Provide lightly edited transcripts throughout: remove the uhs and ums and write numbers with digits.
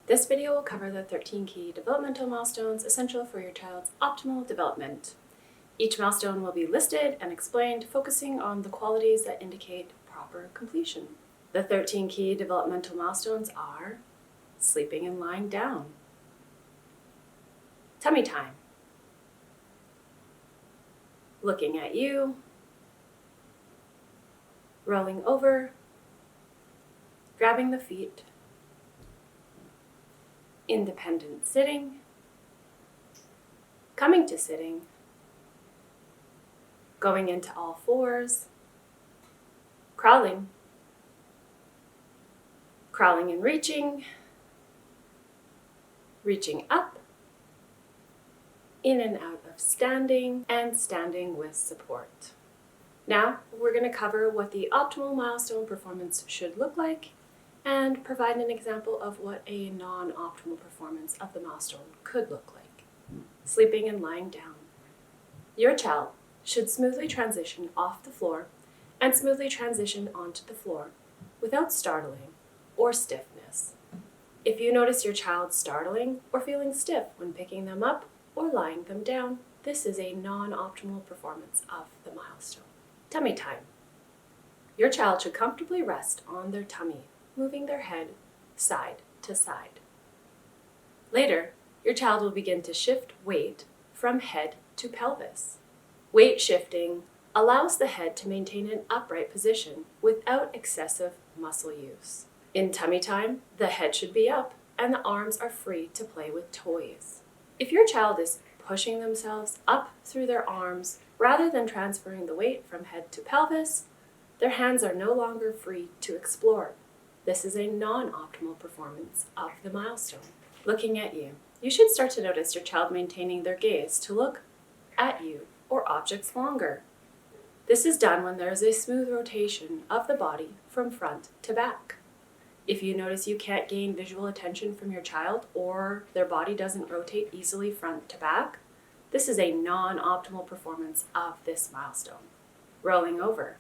This video will cover the 13 key developmental milestones essential for your child's optimal development. Each milestone will be listed and explained, focusing on the qualities that indicate proper completion. The 13 key developmental milestones are sleeping and lying down, tummy time, looking at you, rolling over, grabbing the feet, independent sitting, coming to sitting, going into all fours, crawling, crawling and reaching, reaching up, in and out of standing, and standing with support. Now we're going to cover what the optimal milestone performance should look like and provide an example of what a non-optimal performance of the milestone could look like. Sleeping and lying down. Your child should smoothly transition off the floor and smoothly transition onto the floor without startling or stiffness. If you notice your child startling or feeling stiff when picking them up or lying them down, this is a non-optimal performance of the milestone. Tummy time. Your child should comfortably rest on their tummy, moving their head side to side. Later, your child will begin to shift weight from head to pelvis. Weight shifting allows the head to maintain an upright position without excessive muscle use. In tummy time, the head should be up and the arms are free to play with toys. If your child is pushing themselves up through their arms rather than transferring the weight from head to pelvis, their hands are no longer free to explore. This is a non-optimal performance of the milestone. Looking at you. You should start to notice your child maintaining their gaze to look at you or objects longer. This is done when there is a smooth rotation of the body from front to back. If you notice you can't gain visual attention from your child or their body doesn't rotate easily front to back, this is a non-optimal performance of this milestone. Rolling over.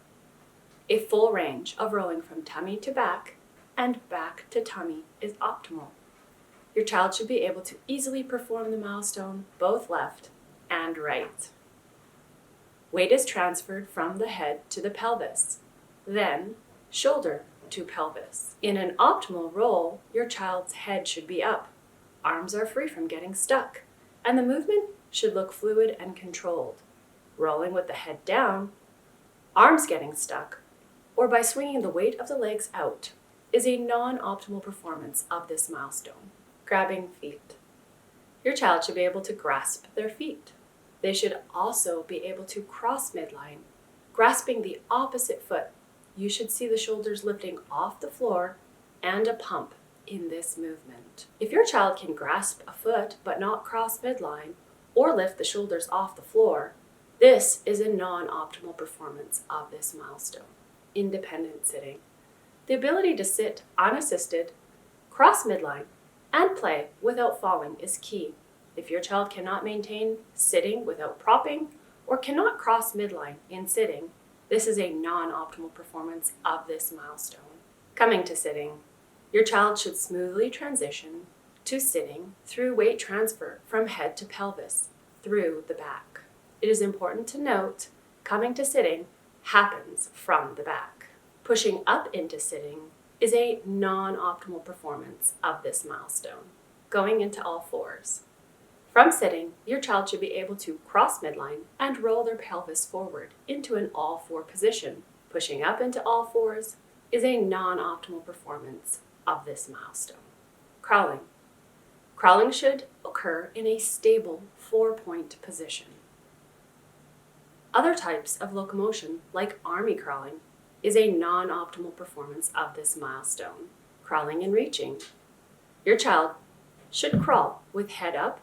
A full range of rolling from tummy to back and back to tummy is optimal. Your child should be able to easily perform the milestone both left and right. Weight is transferred from the head to the pelvis, then shoulder to pelvis. In an optimal roll, your child's head should be up, arms are free from getting stuck, and the movement should look fluid and controlled. Rolling with the head down, arms getting stuck, or by swinging the weight of the legs out is a non-optimal performance of this milestone. Grabbing feet. Your child should be able to grasp their feet. They should also be able to cross midline, grasping the opposite foot. You should see the shoulders lifting off the floor and a pump in this movement. If your child can grasp a foot but not cross midline or lift the shoulders off the floor, this is a non-optimal performance of this milestone. Independent sitting. The ability to sit unassisted, cross midline, and play without falling is key. If your child cannot maintain sitting without propping or cannot cross midline in sitting, this is a non-optimal performance of this milestone. Coming to sitting. Your child should smoothly transition to sitting through weight transfer from head to pelvis through the back. It is important to note, coming to sitting happens from the back. Pushing up into sitting is a non-optimal performance of this milestone. Going into all fours. From sitting, your child should be able to cross midline and roll their pelvis forward into an all-four position. Pushing up into all fours is a non-optimal performance of this milestone. Crawling. Crawling should occur in a stable 4-point position. Other types of locomotion, like army crawling, is a non-optimal performance of this milestone. Crawling and reaching. Your child should crawl with head up,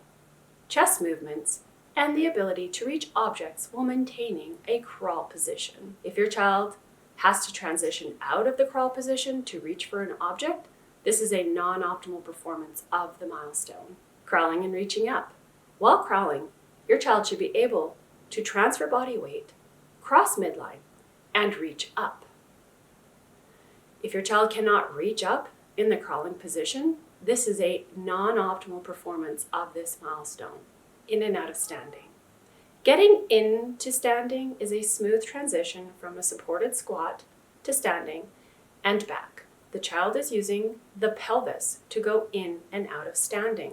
chest movements, and the ability to reach objects while maintaining a crawl position. If your child has to transition out of the crawl position to reach for an object, this is a non-optimal performance of the milestone. Crawling and reaching up. While crawling, your child should be able to transfer body weight, cross midline, and reach up. If your child cannot reach up in the crawling position, This is a non-optimal performance of this milestone, in and out of standing. Getting into standing is a smooth transition from a supported squat to standing and back. The child is using the pelvis to go in and out of standing.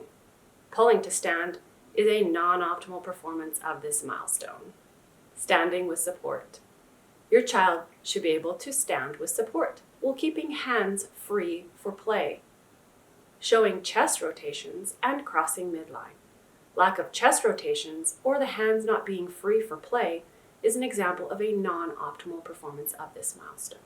Pulling to stand is a non-optimal performance of this milestone. Standing with support. Your child should be able to stand with support while keeping hands free for play. Showing chest rotations and crossing midline. Lack of chest rotations or the hands not being free for play is an example of a non-optimal performance of this milestone.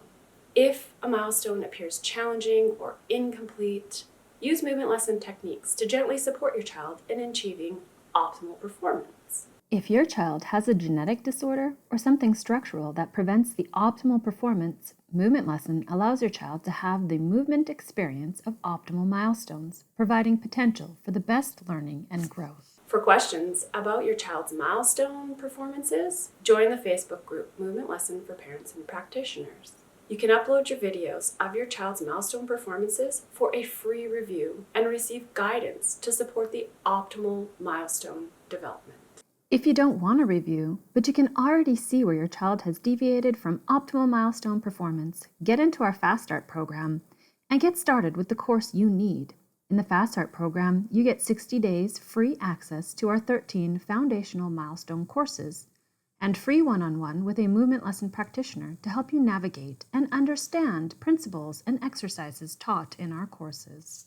If a milestone appears challenging or incomplete, use movement lesson techniques to gently support your child in achieving optimal performance. If your child has a genetic disorder or something structural that prevents the optimal performance, movement lesson allows your child to have the movement experience of optimal milestones, providing potential for the best learning and growth. For questions about your child's milestone performances, join the Facebook group Movement Lesson for Parents and Practitioners. You can upload your videos of your child's milestone performances for a free review and receive guidance to support the optimal milestone development. If you don't want a review, but you can already see where your child has deviated from optimal milestone performance, get into our Fast Start program and get started with the course you need. In the Fast Start program, you get 60 days free access to our 13 foundational milestone courses and free one-on-one with a movement lesson practitioner to help you navigate and understand principles and exercises taught in our courses.